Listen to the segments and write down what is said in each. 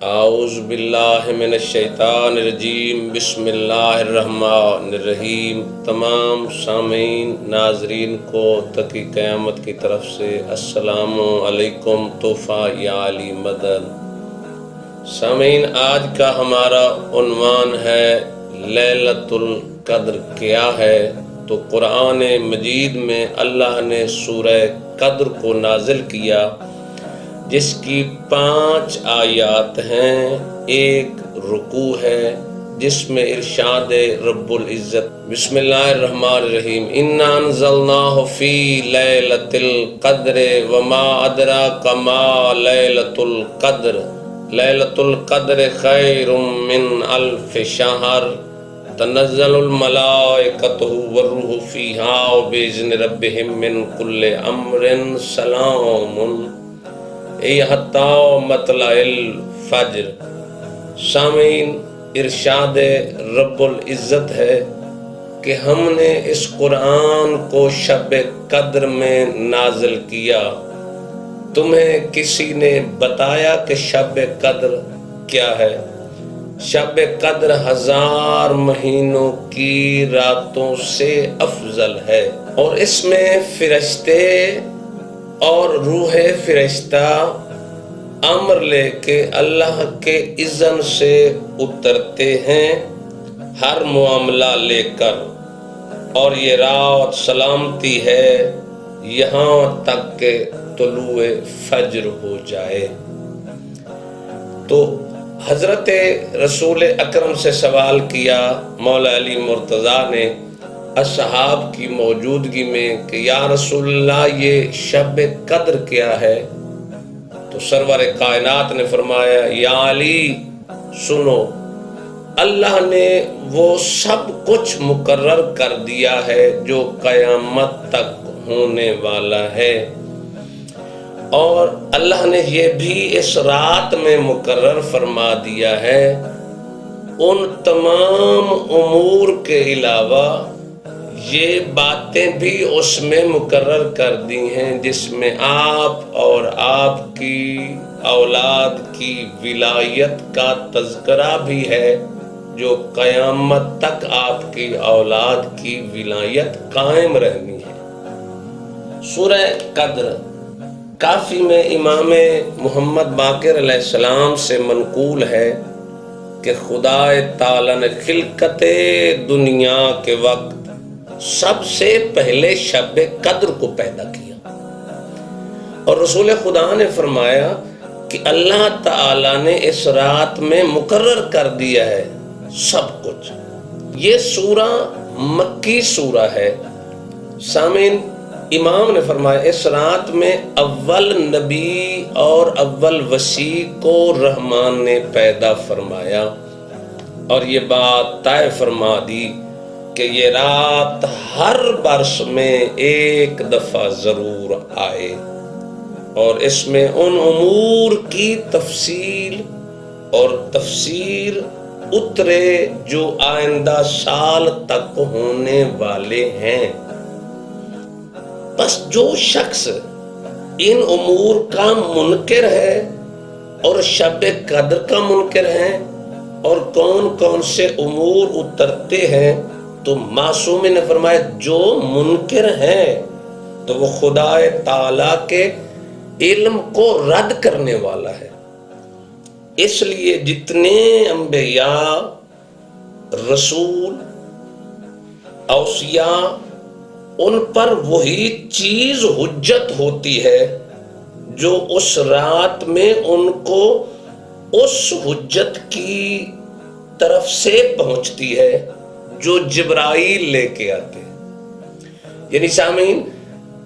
اعوذ باللہ من الشیطان الرجیم، بسم اللہ الرحمن الرحیم۔ تمام سامعین ناظرین کو تقی قیامت کی طرف سے السلام علیکم، تحفہ یا علی مدد۔ سامعین، آج کا ہمارا عنوان ہے لیلۃ القدر کیا ہے؟ تو قرآن مجید میں اللہ نے سورہ قدر کو نازل کیا، جس کی 5 آیات ہیں، ایک رکوع ہے جس میں ارشاد رب العزت بسم اللہ الرحمن الرحیم انا انزلناہ فی لیلۃ القدر وما ادراک ما لیلۃ القدر لیلۃ القدر خیر من الف شہر تنزل الملائکۃ والروح فیہا بإذن ربہم من کل امر سلام حتی مطلع الفجر۔ سامعین، ارشاد رب العزت ہے کہ ہم نے اس قرآن کو شب قدر میں نازل کیا۔ تمہیں کسی نے بتایا کہ شب قدر کیا ہے؟ شب قدر 1000 مہینوں کی راتوں سے افضل ہے، اور اس میں فرشتے اور روح فرشتہ امر لے کے اللہ کے اذن سے اترتے ہیں، ہر معاملہ لے کر، اور یہ رات سلامتی ہے یہاں تک کہ طلوع فجر ہو جائے۔ تو حضرت رسول اکرم سے سوال کیا مولا علی مرتضیٰ نے اصحاب کی موجودگی میں کہ یا رسول اللہ، یہ شب قدر کیا ہے؟ تو سرور کائنات نے فرمایا یا علی سنو، اللہ نے وہ سب کچھ مقرر کر دیا ہے جو قیامت تک ہونے والا ہے، اور اللہ نے یہ بھی اس رات میں مقرر فرما دیا ہے ان تمام امور کے علاوہ یہ باتیں بھی اس میں مقرر کر دی ہیں جس میں آپ اور آپ کی اولاد کی ولایت کا تذکرہ بھی ہے، جو قیامت تک آپ کی اولاد کی ولایت قائم رہنی ہے۔ سورہ قدر کافی میں امام محمد باقر علیہ السلام سے منقول ہے کہ خدا تعالی نے خلقت دنیا کے وقت سب سے پہلے شب قدر کو پیدا کیا، اور رسول خدا نے فرمایا کہ اللہ تعالی نے اس رات میں مقرر کر دیا ہے سب کچھ۔ یہ سورہ مکی سورہ ہے۔ سامعین، امام نے فرمایا اس رات میں اول نبی اور اول وصی کو رحمان نے پیدا فرمایا، اور یہ بات طے فرما دی کہ یہ رات ہر برس میں ایک دفعہ ضرور آئے، اور اس میں ان امور کی تفصیل اور تفسیر اترے جو آئندہ سال تک ہونے والے ہیں۔ بس جو شخص ان امور کا منکر ہے اور شب قدر کا منکر ہے، اور کون کون سے امور اترتے ہیں، تو معصوم نے فرمایا جو منکر ہیں تو وہ خدا تعالی کے علم کو رد کرنے والا ہے۔ اس لیے جتنے انبیاء، رسول، اوصیاء، ان پر وہی چیز حجت ہوتی ہے جو اس رات میں ان کو اس حجت کی طرف سے پہنچتی ہے جو جبرائیل لے کے آتے ہیں۔ یعنی سامعین،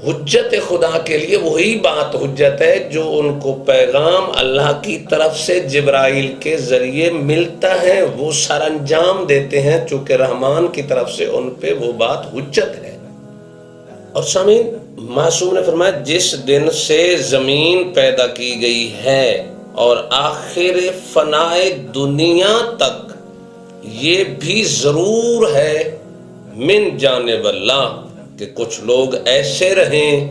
حجت خدا کے لیے وہی بات حجت ہے جو ان کو پیغام اللہ کی طرف سے جبرائیل کے ذریعے ملتا ہے، وہ سر انجام دیتے ہیں، چونکہ رحمان کی طرف سے ان پہ وہ بات حجت ہے۔ اور سامعین، معصوم نے فرمایا جس دن سے زمین پیدا کی گئی ہے اور آخر فنائے دنیا تک یہ بھی ضرور ہے من جانب اللہ کہ کچھ لوگ ایسے رہیں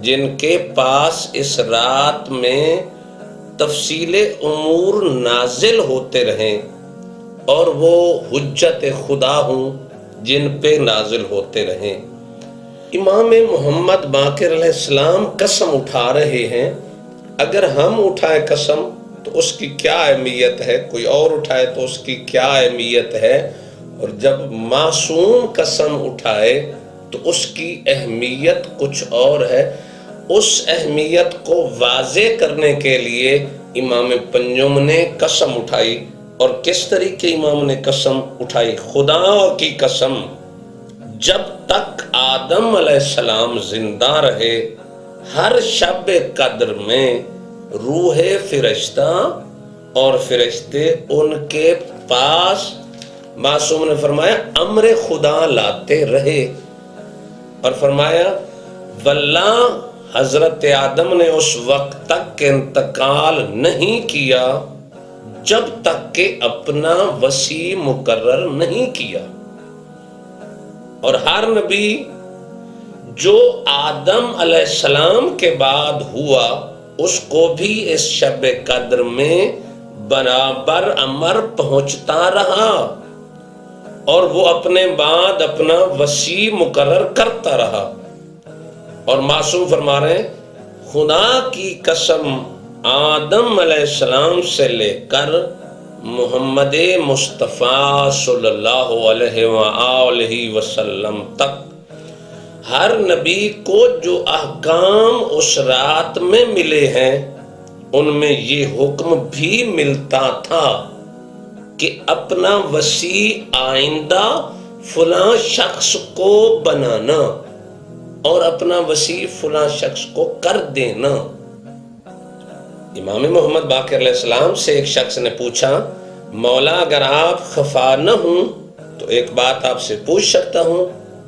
جن کے پاس اس رات میں تفصیل امور نازل ہوتے رہیں اور وہ حجت خدا ہوں جن پہ نازل ہوتے رہیں۔ امام محمد باقر علیہ السلام قسم اٹھا رہے ہیں، اگر ہم اٹھائیں قسم تو اس کی کیا اہمیت ہے، کوئی اور اٹھائے تو اس کی کیا اہمیت ہے، اور جب معصوم قسم اٹھائے تو اس کی اہمیت کچھ اور ہے۔ اس اہمیت کو واضح کرنے کے لیے امام پنجم نے قسم اٹھائی، اور کس طریقے امام نے قسم اٹھائی؟ خدا کی قسم، جب تک آدم علیہ السلام زندہ رہے ہر شب قدر میں روح فرشتہ اور فرشتے ان کے پاس، معصوم نے فرمایا، امر خدا لاتے رہے، اور فرمایا واللہ حضرت آدم نے اس وقت تک انتقال نہیں کیا جب تک کہ اپنا وصی مقرر نہیں کیا۔ اور ہر نبی جو آدم علیہ السلام کے بعد ہوا اس کو بھی اس شب قدر میں برابر امر پہنچتا رہا، اور وہ اپنے بعد اپنا وصی مقرر کرتا رہا۔ اور معصوم فرما رہے ہیں خدا کی قسم، آدم علیہ السلام سے لے کر محمد مصطفیٰ صلی اللہ علیہ وآلہ وسلم تک ہر نبی کو جو احکام اس رات میں ملے ہیں ان میں یہ حکم بھی ملتا تھا کہ اپنا وصی آئندہ فلاں شخص کو بنانا اور اپنا وصی فلاں شخص کو کر دینا۔ امام محمد باقر علیہ السلام سے ایک شخص نے پوچھا، مولا اگر آپ خفا نہ ہوں تو ایک بات آپ سے پوچھ سکتا ہوں؟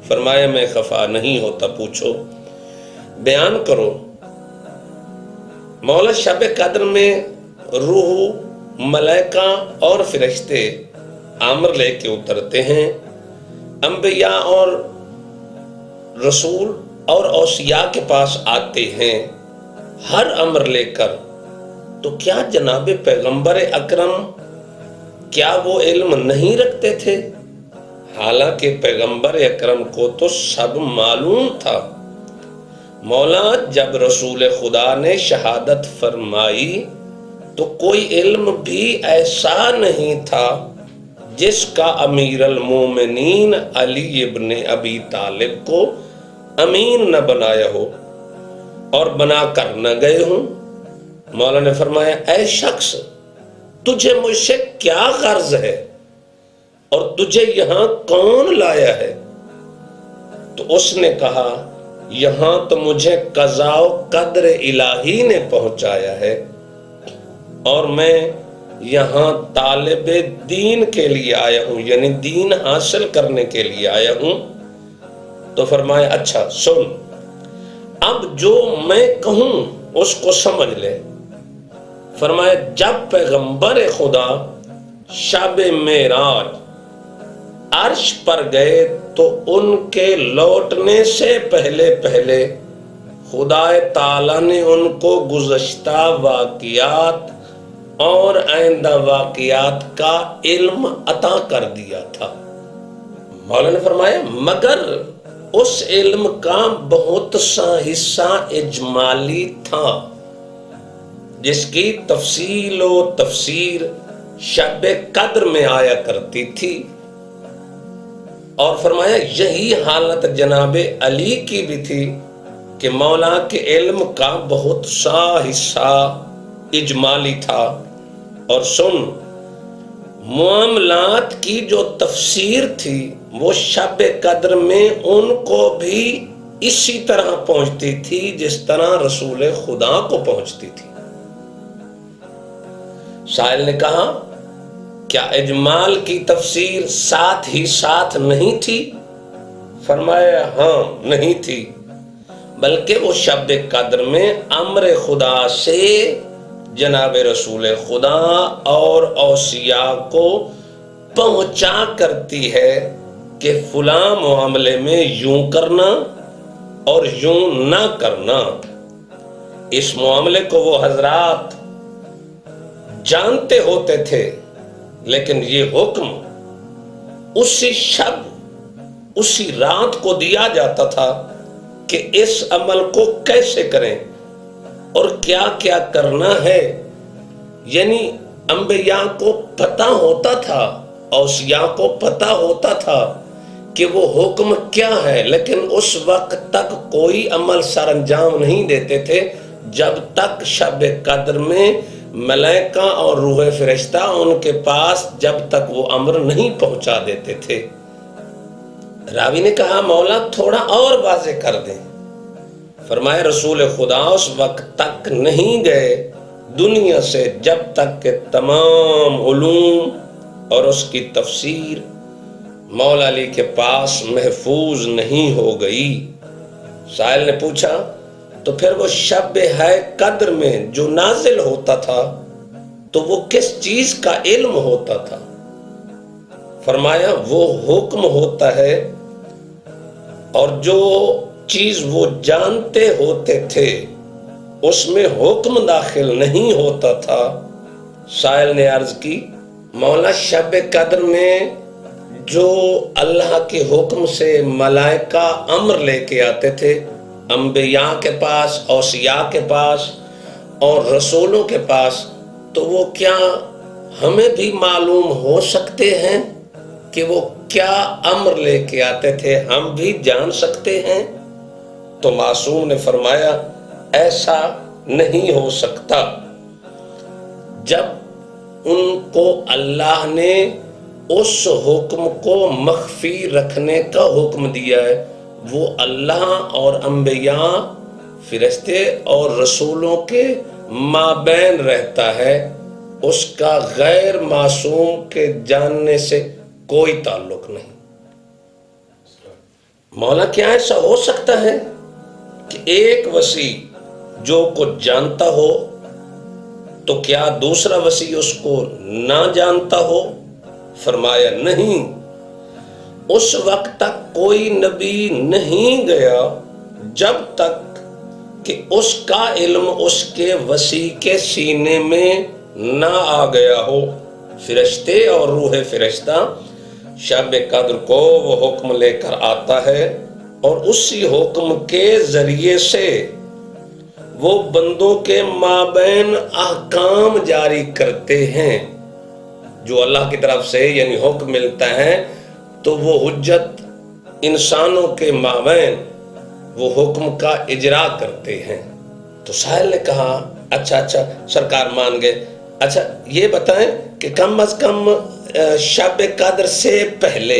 فرمایا میں خفا نہیں ہوتا، پوچھو، بیان کرو۔ مولا شب قدر میں روح، ملائکہ اور فرشتے امر لے کے اترتے ہیں، انبیاء اور رسول اور اوصیاء کے پاس آتے ہیں ہر امر لے کر، تو کیا جناب پیغمبر اکرم کیا وہ علم نہیں رکھتے تھے؟ حالانکہ پیغمبر اکرم کو تو سب معلوم تھا۔ مولا جب رسول خدا نے شہادت فرمائی تو کوئی علم بھی ایسا نہیں تھا جس کا امیر المومنین علی ابن ابی طالب کو امین نہ بنایا ہو اور بنا کر نہ گئے ہوں۔ مولا نے فرمایا اے شخص، تجھے مجھ سے کیا غرض ہے اور تجھے یہاں کون لایا ہے؟ تو اس نے کہا یہاں تو مجھے قضاء و قدر الہی نے پہنچایا ہے اور میں یہاں طالب دین کے لیے آیا ہوں، یعنی دین حاصل کرنے کے لیے آیا ہوں۔ تو فرمایا اچھا سن، اب جو میں کہوں اس کو سمجھ لے۔ فرمایا جب پیغمبر خدا شب معراج عرش پر گئے تو ان کے لوٹنے سے پہلے خدا تعالیٰ نے ان کو گزشتہ واقعات اور آئندہ واقعات کا علم عطا کر دیا تھا۔ مولا نے فرمایا مگر اس علم کا بہت سا حصہ اجمالی تھا جس کی تفصیل و تفسیر شب قدر میں آیا کرتی تھی، اور فرمایا یہی حالت جناب علی کی بھی تھی کہ مولا کے علم کا بہت سا حصہ اجمالی تھا۔ اور سن، معاملات کی جو تفسیر تھی وہ شب قدر میں ان کو بھی اسی طرح پہنچتی تھی جس طرح رسول خدا کو پہنچتی تھی۔ سائل نے کہا کیا اجمال کی تفسیر ساتھ ہی ساتھ نہیں تھی؟ فرمایا ہاں نہیں تھی، بلکہ وہ شب قدر میں امر خدا سے جناب رسول خدا اور اوصیاء کو پہنچا کرتی ہے کہ فلاں معاملے میں یوں کرنا اور یوں نہ کرنا۔ اس معاملے کو وہ حضرات جانتے ہوتے تھے، لیکن یہ حکم اسی شب اسی رات کو دیا جاتا تھا کہ اس عمل کو کیسے کریں اور کیا کیا کرنا ہے۔ یعنی انبیاء کو پتہ ہوتا تھا، اوصیاء کو پتہ ہوتا تھا کہ وہ حکم کیا ہے، لیکن اس وقت تک کوئی عمل سر انجام نہیں دیتے تھے جب تک شب قدر میں ملائکہ اور روح فرشتہ ان کے پاس جب تک وہ امر نہیں پہنچا دیتے تھے۔ راوی نے کہا مولا تھوڑا اور واضح کر دیں۔ فرمایا رسول خدا اس وقت تک نہیں گئے دنیا سے جب تک کہ تمام علوم اور اس کی تفسیر مولا علی کے پاس محفوظ نہیں ہو گئی۔ سائل نے پوچھا تو پھر وہ شب قدر میں جو نازل ہوتا تھا تو وہ کس چیز کا علم ہوتا تھا؟ فرمایا وہ حکم ہوتا ہے، اور جو چیز وہ جانتے ہوتے تھے اس میں حکم داخل نہیں ہوتا تھا۔ سائل نے عرض کی مولا شب قدر میں جو اللہ کے حکم سے ملائکہ امر لے کے آتے تھے انبیاء کے پاس، اوصیاء کے پاس اور رسولوں کے پاس، تو وہ کیا ہمیں بھی معلوم ہو سکتے ہیں کہ وہ کیا امر لے کے آتے تھے؟ ہم بھی جان سکتے ہیں؟ تو معصوم نے فرمایا ایسا نہیں ہو سکتا۔ جب ان کو اللہ نے اس حکم کو مخفی رکھنے کا حکم دیا ہے، وہ اللہ اور انبیاء، فرشتے اور رسولوں کے مابین رہتا ہے، اس کا غیر معصوم کے جاننے سے کوئی تعلق نہیں۔ مولا کیا ایسا ہو سکتا ہے کہ ایک وسیع جو کچھ جانتا ہو تو کیا دوسرا وسیع اس کو نہ جانتا ہو؟ فرمایا نہیں، اس وقت تک کوئی نبی نہیں گیا جب تک کہ اس کا علم اس کے وسیع کے سینے میں نہ آ گیا ہو۔ فرشتے اور روح فرشتہ شب قدر کو وہ حکم لے کر آتا ہے، اور اسی حکم کے ذریعے سے وہ بندوں کے مابین احکام جاری کرتے ہیں۔ جو اللہ کی طرف سے یعنی حکم ملتا ہے تو وہ حجت انسانوں کے مابین وہ حکم کا اجرا کرتے ہیں۔ تو سائل نے کہا اچھا سرکار مان گئے، اچھا یہ بتائیں کہ کم از کم شب قدر سے پہلے،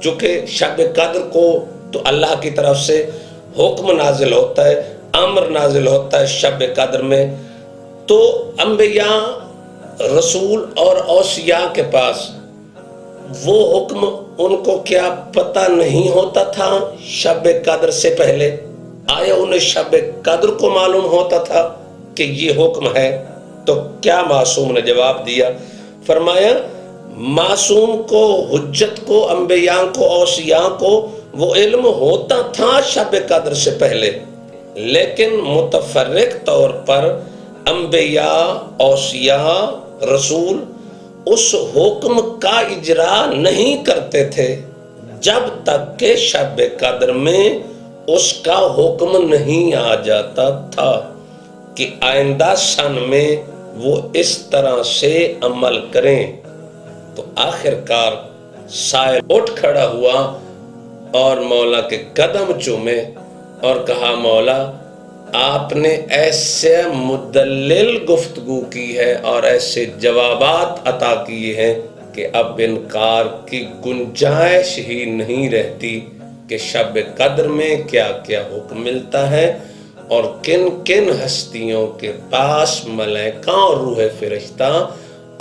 چونکہ شب قدر کو تو اللہ کی طرف سے حکم نازل ہوتا ہے، امر نازل ہوتا ہے شب قدر میں، تو انبیاء، رسول اور اوصیاء کے پاس وہ حکم ان کو کیا پتہ نہیں ہوتا تھا شب قدر سے پہلے؟ آیا انہیں شب قدر کو معلوم ہوتا تھا کہ یہ حکم ہے؟ تو کیا معصوم نے جواب دیا؟ فرمایا معصوم کو، حجت کو، انبیاء کو، اوصیاء کو وہ علم ہوتا تھا شب قدر سے پہلے، لیکن متفرق طور پر انبیاء، اوصیاء، رسول اس حکم کا اجرا نہیں کرتے تھے جب تک کہ شب قدر میں اس کا حکم نہیں آ جاتا تھا کہ آئندہ سن میں وہ اس طرح سے عمل کریں۔ تو آخر کار سائل اٹھ کھڑا ہوا اور مولا کے قدم چومے اور کہا مولا آپ نے ایسے مدلل گفتگو کی ہے اور ایسے جوابات عطا کیے ہیں کہ اب انکار کی گنجائش ہی نہیں رہتی کہ شب قدر میں کیا کیا حکم ملتا ہے اور کن کن ہستیوں کے پاس ملائکہ اور روح فرشتہ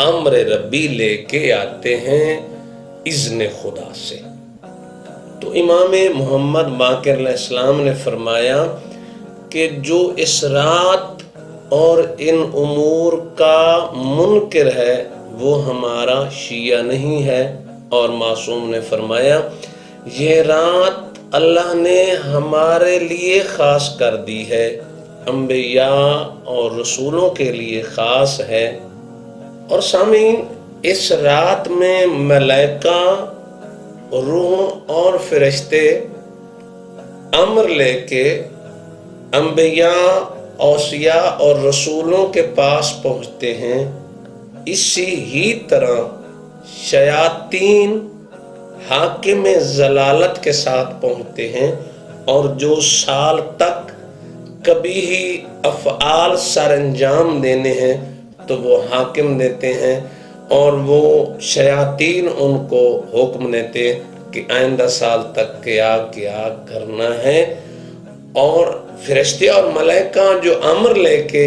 امر ربی لے کے آتے ہیں اذن خدا سے۔ تو امام محمد باقر علیہ السلام نے فرمایا کہ جو اس رات اور ان امور کا منکر ہے وہ ہمارا شیعہ نہیں ہے، اور معصوم نے فرمایا یہ رات اللہ نے ہمارے لیے خاص کر دی ہے، انبیاء اور رسولوں کے لیے خاص ہے، اور سامعین، اس رات میں ملائکہ، روح اور فرشتے امر لے کے انبیاء، اوصیاء اور رسولوں کے پاس پہنچتے ہیں، اسی ہی طرح شیاطین حاکم ضلالت کے ساتھ پہنچتے ہیں، اور جو سال تک کبھی ہی افعال سر انجام دینے ہیں تو وہ حاکم دیتے ہیں، اور وہ شیاطین ان کو حکم دیتے ہیں کہ آئندہ سال تک کیا کیا کرنا ہے۔ اور فرشتے اور ملائکہ جو امر لے کے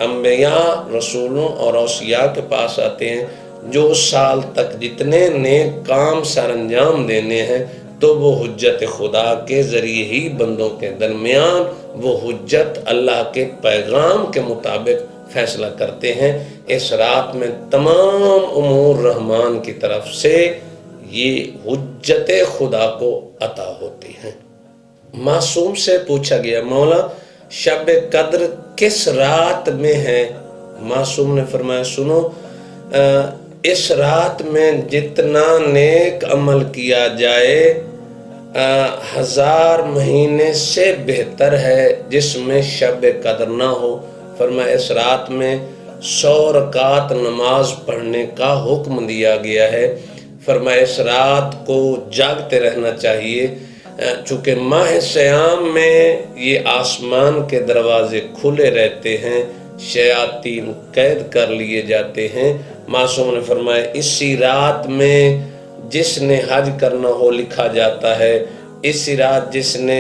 انبیاء، رسولوں اور اوصیاء کے پاس آتے ہیں، جو سال تک جتنے نیک کام سر انجام دینے ہیں، تو وہ حجت خدا کے ذریعے ہی بندوں کے درمیان وہ حجت اللہ کے پیغام کے مطابق فیصلہ کرتے ہیں۔ اس رات میں تمام امور رحمان کی طرف سے یہ حجت خدا کو عطا ہوتی ہیں۔ معصوم سے پوچھا گیا، مولا شب قدر کس رات میں ہے؟ معصوم نے فرمایا، سنو، اس رات میں جتنا نیک عمل کیا جائے 1000 مہینے سے بہتر ہے جس میں شب قدر نہ ہو۔ فرمایا اس رات میں 100 رکعت نماز پڑھنے کا حکم دیا گیا ہے۔ فرمایا اس رات کو جاگتے رہنا چاہیے، چونکہ ماہ سیام میں یہ آسمان کے دروازے کھلے رہتے ہیں، شیاطین قید کر لیے جاتے ہیں۔ معصوم نے فرمایا اسی رات میں جس نے حج کرنا ہو لکھا جاتا ہے، اسی رات جس نے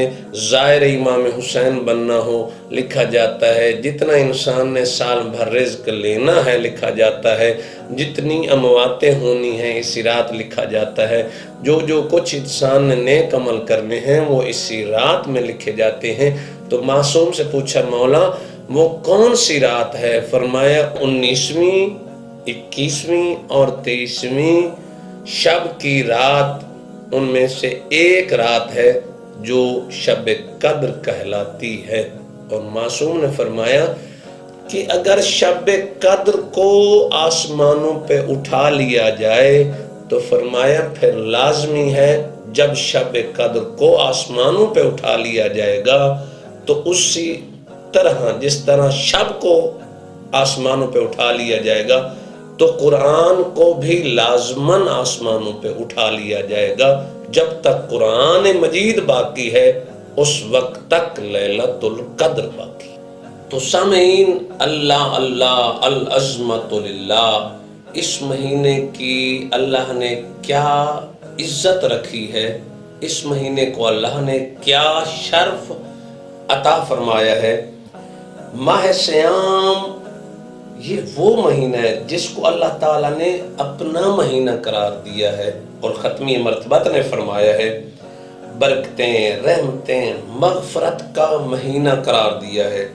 زائر امام حسین بننا ہو لکھا جاتا ہے، جتنا انسان نے سال بھر رزق لینا ہے لکھا جاتا ہے، جتنی امواتیں ہونی ہیں اسی رات لکھا جاتا ہے، جو کچھ انسان نے نیک عمل کرنے ہیں وہ اسی رات میں لکھے جاتے ہیں۔ تو معصوم سے پوچھا، مولا وہ کون سی رات ہے؟ فرمایا 19ویں، 21ویں اور 23ویں شب کی رات ان میں سے ایک رات ہے جو شب قدر کہلاتی ہے۔ اور معصوم نے فرمایا کہ اگر شب قدر کو آسمانوں پہ اٹھا لیا جائے تو فرمایا پھر لازمی ہے جب شب قدر کو آسمانوں پہ اٹھا لیا جائے گا تو اسی طرح جس طرح شب کو آسمانوں پہ اٹھا لیا جائے گا تو قرآن کو بھی لازماً آسمانوں پہ اٹھا لیا جائے گا۔ جب تک قرآن مجید باقی ہے اس وقت تک لیلۃ القدر باقی۔ تو سامعین، اللہ اللہ العظمت للہ، اس مہینے کی اللہ نے کیا عزت رکھی ہے، اس مہینے کو اللہ نے کیا شرف عطا فرمایا ہے۔ ماہ سیام یہ وہ مہینہ ہے جس کو اللہ تعالیٰ نے اپنا مہینہ قرار دیا ہے، اور ختمی مرتبت نے فرمایا ہے برکتیں، رحمتیں، مغفرت کا مہینہ قرار دیا ہے۔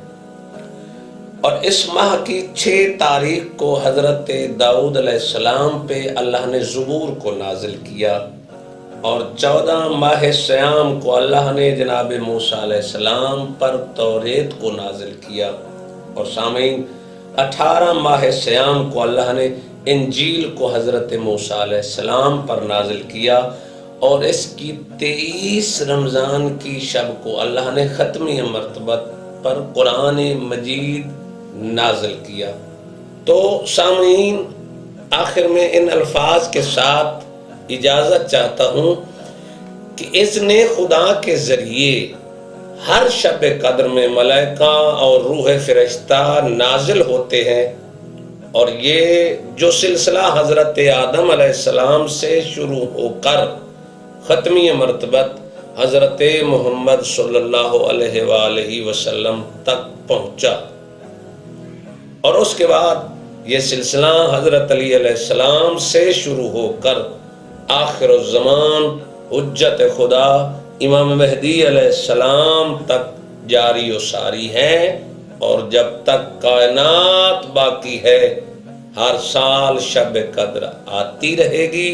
اور اس ماہ کی 6 تاریخ کو حضرت داؤد علیہ السلام پہ اللہ نے زبور کو نازل کیا، اور 14 ماہ سیام کو اللہ نے جناب موسیٰ علیہ السلام پر توریت کو نازل کیا، اور سامعین 18 ماہ سیام کو اللہ نے انجیل کو حضرت موسیٰ علیہ السلام پر نازل کیا، اور اس کی 23 رمضان کی شب کو اللہ نے ختمی مرتبت پر قرآن مجید نازل کیا۔ تو سامعین، آخر میں ان الفاظ کے ساتھ اجازت چاہتا ہوں کہ اذن خدا کے ذریعے ہر شب قدر میں ملائکہ اور روح فرشتہ نازل ہوتے ہیں، اور یہ جو سلسلہ حضرت آدم علیہ السلام سے شروع ہو کر ختمی مرتبت حضرت محمد صلی اللہ علیہ وآلہ وسلم تک پہنچا، اور اس کے بعد یہ سلسلہ حضرت علی علیہ السلام سے شروع ہو کر آخر الزمان حجت خدا امام مہدی علیہ السلام تک جاری و ساری ہے، اور جب تک کائنات باقی ہے ہر سال شب قدر آتی رہے گی،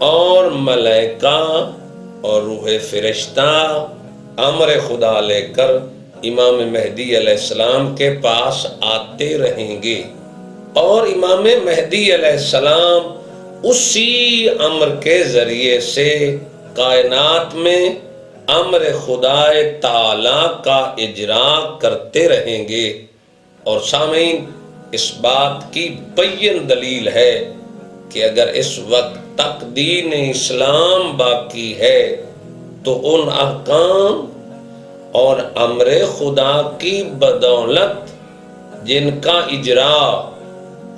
اور ملائکہ اور روح فرشتہ امر خدا لے کر امام مہدی علیہ السلام کے پاس آتے رہیں گے، اور امام مہدی علیہ السلام اسی امر کے ذریعے سے کائنات میں امر خدا تعالی کا اجرا کرتے رہیں گے۔ اور سامعین، اس بات کی بین دلیل ہے کہ اگر اس وقت تک دین اسلام باقی ہے تو ان احکام اور امر خدا کی بدولت جن کا اجرا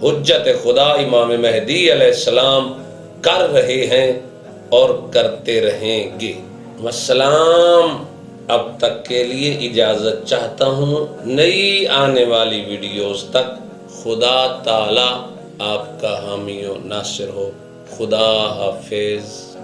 حجت خدا امام مہدی علیہ السلام کر رہے ہیں اور کرتے رہیں گے۔ والسلام۔ اب تک کے لیے اجازت چاہتا ہوں، نئی آنے والی ویڈیوز تک خدا تعالی آپ کا حامی و ناصر ہو۔ خدا حافظ۔